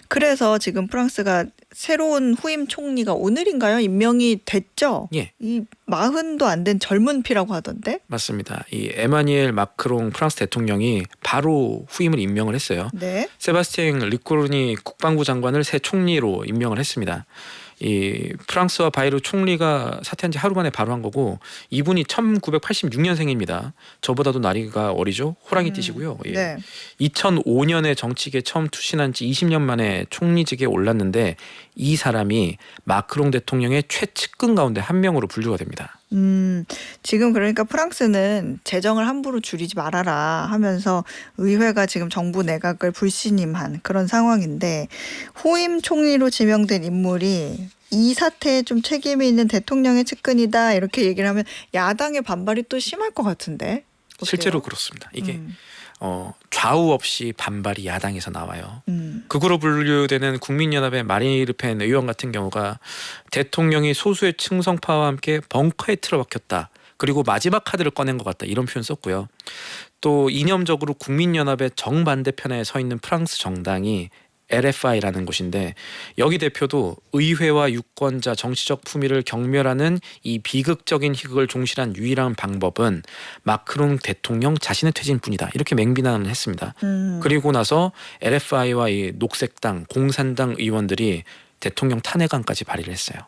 그래서 지금 프랑스가 새로운 후임 총리가 오늘인가요? 임명이 됐죠? 예. 이 40도 안 된 젊은 피라고 하던데? 맞습니다. 이 에마뉘엘 마크롱 프랑스 대통령이 바로 후임을 임명을 했어요. 네. 세바스티앙 르코르니 국방부 장관을 새 총리로 임명을 했습니다. 이 프랑스와 바이르 총리가 사퇴한 지 하루 만에 바로 한 거고 이분이 1986년생입니다. 저보다도 나이가 어리죠. 호랑이 띠시고요. 예. 네. 2005년에 정치계에 처음 투신한 지 20년 만에 총리직에 올랐는데 이 사람이 마크롱 대통령의 최측근 가운데 한 명으로 분류가 됩니다. 지금 그러니까 프랑스는 재정을 함부로 줄이지 말아라 하면서 의회가 지금 정부 내각을 불신임한 그런 상황인데 후임 총리로 지명된 인물이 이 사태에 좀 책임이 있는 대통령의 측근이다 이렇게 얘기를 하면 야당의 반발이 또 심할 것 같은데. 어때요? 실제로 그렇습니다. 이게 좌우 없이 반발이 야당에서 나와요. 극우로 분류되는 국민연합의 마린 르펜 의원 같은 경우가 대통령이 소수의 충성파와 함께 벙커에 틀어박혔다. 그리고 마지막 카드를 꺼낸 것 같다. 이런 표현 썼고요. 또 이념적으로 국민연합의 정반대편에 서 있는 프랑스 정당이 LFI라는 곳인데 여기 대표도 의회와 유권자 정치적 품위를 경멸하는 이 비극적인 희극을 종신한 유일한 방법은 마크롱 대통령 자신의 퇴진뿐이다. 이렇게 맹비난을 했습니다. 그리고 나서 LFI와 이 녹색당, 공산당 의원들이 대통령 탄핵안까지 발의를 했어요.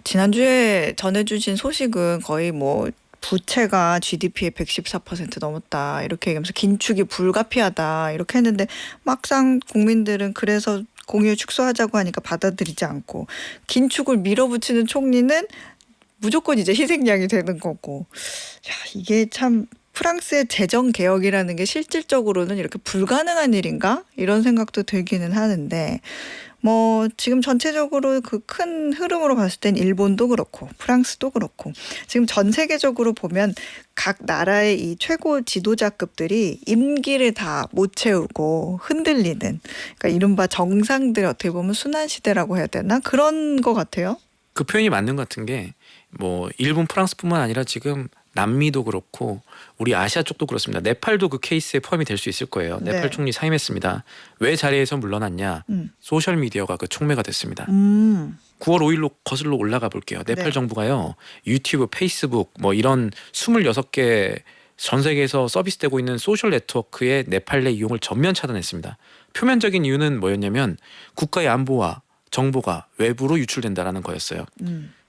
지난주에 전해주신 소식은 거의 뭐 부채가 GDP의 114% 넘었다 이렇게 얘기하면서 긴축이 불가피하다 이렇게 했는데 막상 국민들은 그래서 공휴일 축소하자고 하니까 받아들이지 않고 긴축을 밀어붙이는 총리는 무조건 이제 희생양이 되는 거고 이게 참 프랑스의 재정 개혁이라는 게 실질적으로는 이렇게 불가능한 일인가 이런 생각도 들기는 하는데 뭐 지금 전체적으로 그 큰 흐름으로 봤을 땐 일본도 그렇고 프랑스도 그렇고 지금 전 세계적으로 보면 각 나라의 이 최고 지도자급들이 임기를 다 못 채우고 흔들리는 그러니까 이른바 정상들 어떻게 보면 순환시대라고 해야 되나 그런 것 같아요. 그 표현이 맞는 것 같은 게 뭐 일본 프랑스뿐만 아니라 지금 남미도 그렇고 우리 아시아 쪽도 그렇습니다. 네팔도 그 케이스에 포함이 될 수 있을 거예요. 네. 네팔 총리 사임했습니다. 왜 자리에서 물러났냐? 소셜미디어가 그 촉매가 됐습니다. 9월 5일로 거슬러 올라가 볼게요. 네팔 네. 정부가요. 유튜브, 페이스북 뭐 이런 26개 전 세계에서 서비스되고 있는 소셜 네트워크의 네팔 내 이용을 전면 차단했습니다. 표면적인 이유는 뭐였냐면 국가의 안보와 정보가 외부로 유출된다라는 거였어요.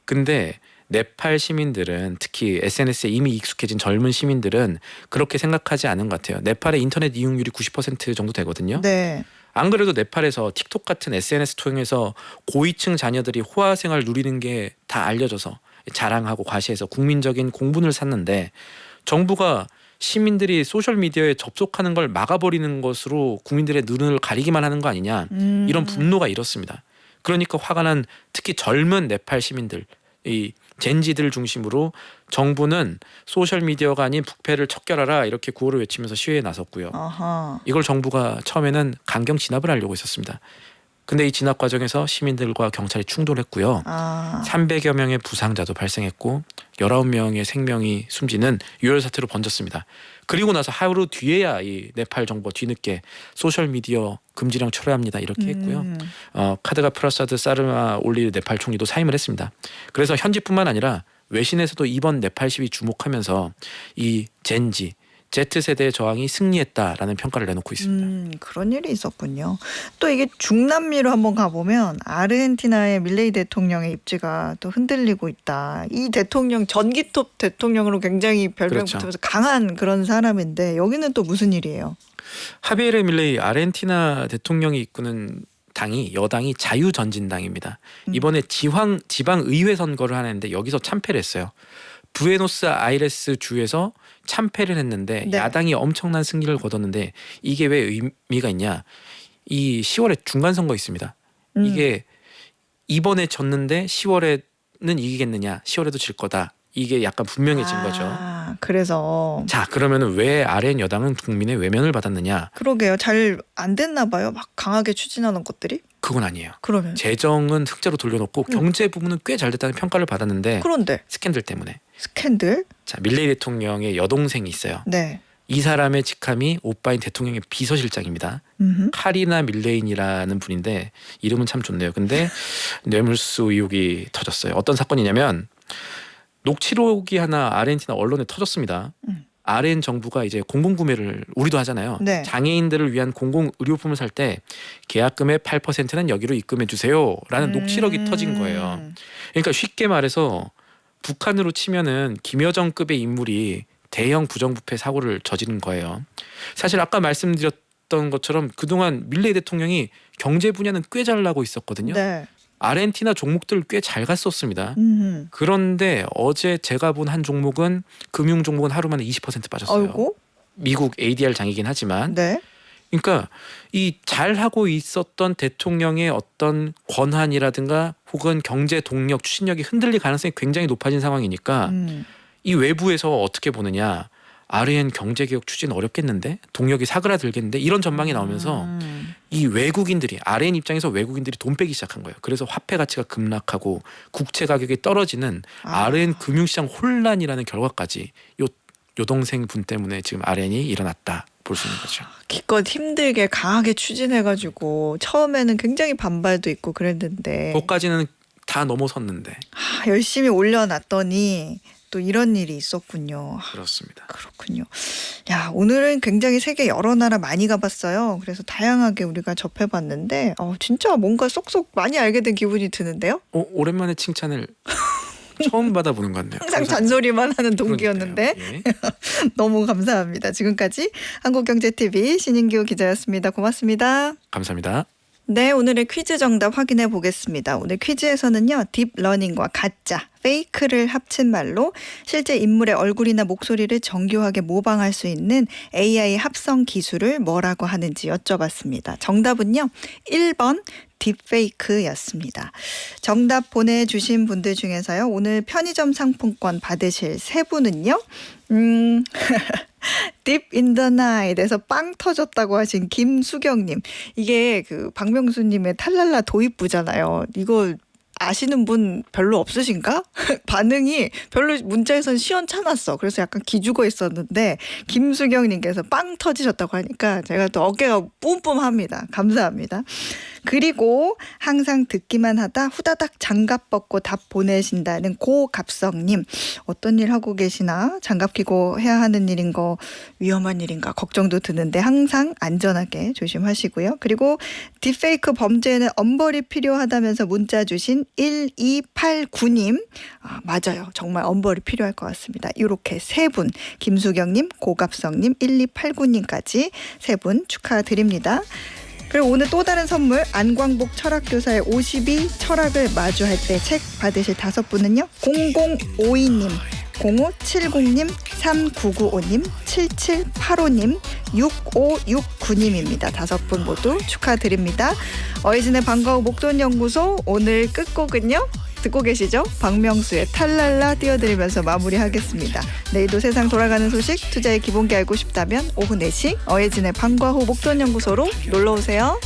근데 네팔 시민들은 특히 SNS에 이미 익숙해진 젊은 시민들은 그렇게 생각하지 않은 것 같아요. 네팔의 인터넷 이용률이 90% 정도 되거든요. 네. 안 그래도 네팔에서 틱톡 같은 SNS 통해서 고위층 자녀들이 호화 생활 누리는 게 다 알려져서 자랑하고 과시해서 국민적인 공분을 샀는데 정부가 시민들이 소셜미디어에 접속하는 걸 막아버리는 것으로 국민들의 눈을 가리기만 하는 거 아니냐 이런 분노가 일었습니다. 그러니까 화가 난 특히 젊은 네팔 시민들 이 젠지들 중심으로 정부는 소셜미디어가 아닌 부패를 척결하라 이렇게 구호를 외치면서 시위에 나섰고요. 아하. 이걸 정부가 처음에는 강경 진압을 하려고 했었습니다. 근데 이 진압 과정에서 시민들과 경찰이 충돌했고요. 300여 명의 부상자도 발생했고 19명의 생명이 숨지는 유혈 사태로 번졌습니다. 그리고 나서 하루 뒤에야 이 네팔 정부 뒤늦게 소셜미디어 금지령 철회합니다 이렇게 했고요. 카드가 프라사드 사르마 올리 네팔 총리도 사임을 했습니다. 그래서 현지뿐만 아니라 외신에서도 이번 네팔 시위 주목하면서 이 젠지 Z세대의 저항이 승리했다라는 평가를 내놓고 있습니다. 그런 일이 있었군요. 또 이게 중남미로 한번 가보면 아르헨티나의 밀레이 대통령의 입지가 또 흔들리고 있다. 이 대통령 전기톱 대통령으로 굉장히 별명 그렇죠. 붙으면서 강한 그런 사람인데 여기는 또 무슨 일이에요? 하비에르 밀레이 아르헨티나 대통령이 이끄는 당이 여당이 자유전진당입니다. 이번에 지방의회 선거를 하는데 여기서 참패를 했어요. 부에노스 아이레스 주에서 참패를 했는데 네. 야당이 엄청난 승리를 거뒀는데 이게 왜 의미가 있냐? 이 10월에 중간선거 있습니다. 이게 이번에 졌는데 10월에는 이기겠느냐? 10월에도 질 거다. 이게 약간 분명해진 거죠. 그래서 자, 그러면 왜 아르헨 여당은 국민의 외면을 받았느냐? 그러게요. 잘 안 됐나 봐요. 막 강하게 추진하는 것들이. 그건 아니에요. 그러면 재정은 흑자로 돌려놓고 경제 부분은 꽤 잘 됐다는 평가를 받았는데 그런데 스캔들 때문에. 스캔들? 자, 밀레이 대통령의 여동생이 있어요. 네. 이 사람의 직함이 오빠인 대통령의 비서실장입니다. 카리나 밀레인이라는 분인데 이름은 참 좋네요. 근데 뇌물수 의혹이 터졌어요. 어떤 사건이냐면 녹취록이 하나 아르헨티나 언론에 터졌습니다. RN 정부가 이제 공공구매를 우리도 하잖아요. 네. 장애인들을 위한 공공의료품을 살 때 계약금의 8%는 여기로 입금해 주세요라는 녹취록이 터진 거예요. 그러니까 쉽게 말해서 북한으로 치면은 김여정급의 인물이 대형 부정부패 사고를 저지른 거예요. 사실 아까 말씀드렸던 것처럼 그동안 밀레이 대통령이 경제 분야는 꽤 잘 나고 있었거든요. 네. 아르헨티나 종목들 꽤 잘 갔었습니다. 음. 그런데 어제 제가 본 한 종목은 금융 종목은 하루 만에 20% 빠졌어요. 아이고. 미국 ADR 장이긴 하지만 네. 그러니까 이 잘하고 있었던 대통령의 어떤 권한이라든가 혹은 경제 동력, 추진력이 흔들릴 가능성이 굉장히 높아진 상황이니까 이 외부에서 어떻게 보느냐. 아르헨 경제개혁 추진 어렵겠는데? 동력이 사그라들겠는데? 이런 전망이 나오면서 이 외국인들이 아르헨 입장에서 외국인들이 돈 빼기 시작한 거예요. 그래서 화폐 가치가 급락하고 국채 가격이 떨어지는 아르헨 금융시장 혼란이라는 결과까지 요 여동생 분 때문에 지금 아르헨이 일어났다 볼 수 있는 거죠. 기껏 힘들게 강하게 추진해가지고 처음에는 굉장히 반발도 있고 그랬는데 거기까지는 다 넘어섰는데 열심히 올려놨더니 또 이런 일이 있었군요. 그렇습니다. 그렇군요. 야, 오늘은 굉장히 세계 여러 나라 많이 가봤어요. 그래서 다양하게 우리가 접해봤는데 진짜 뭔가 쏙쏙 많이 알게 된 기분이 드는데요. 오랜만에 칭찬을 처음 받아보는 것 같네요. 항상 잔소리만 하는 동기였는데 예. 너무 감사합니다. 지금까지 한국경제TV 신인규 기자였습니다. 고맙습니다. 감사합니다. 네, 오늘의 퀴즈 정답 확인해 보겠습니다. 오늘 퀴즈에서는요, 딥러닝과 가짜, 페이크를 합친 말로 실제 인물의 얼굴이나 목소리를 정교하게 모방할 수 있는 AI 합성 기술을 뭐라고 하는지 여쭤봤습니다. 정답은요, 1번 딥페이크였습니다. 정답 보내주신 분들 중에서요, 오늘 편의점 상품권 받으실 세 분은요, Deep in the Night에서 빵 터졌다고 하신 김수경님. 이게 그 박명수님의 탈랄라 도입부잖아요. 이거 아시는 분 별로 없으신가? 반응이 별로 문자에선 시원찮았어. 그래서 약간 기죽어 있었는데 김수경님께서 빵 터지셨다고 하니까 제가 또 어깨가 뿜뿜합니다. 감사합니다. 그리고 항상 듣기만 하다 후다닥 장갑 벗고 답 보내신다는 고갑성님. 어떤 일 하고 계시나? 장갑 끼고 해야 하는 일인 거 위험한 일인가 걱정도 드는데 항상 안전하게 조심하시고요. 그리고 딥페이크 범죄에는 엄벌이 필요하다면서 문자 주신 1289님. 맞아요. 정말 엄벌이 필요할 것 같습니다. 이렇게 세 분, 김수경님, 고갑성님, 1289님까지 세 분 축하드립니다. 그리고 오늘 또 다른 선물 안광복 철학교사의 52 철학을 마주할 때 책 받으실 5분은요. 0052님, 0570님, 3995님, 7785님, 6569님입니다. 5분 모두 축하드립니다. 어이진의 방과후 목돈연구소 오늘 끝곡은요. 듣고 계시죠? 박명수의 탈랄라 띄워드리면서 마무리하겠습니다. 내일도 세상 돌아가는 소식 투자의 기본기 알고 싶다면 오후 4시 어예진의 방과후 목돈연구소로 놀러오세요.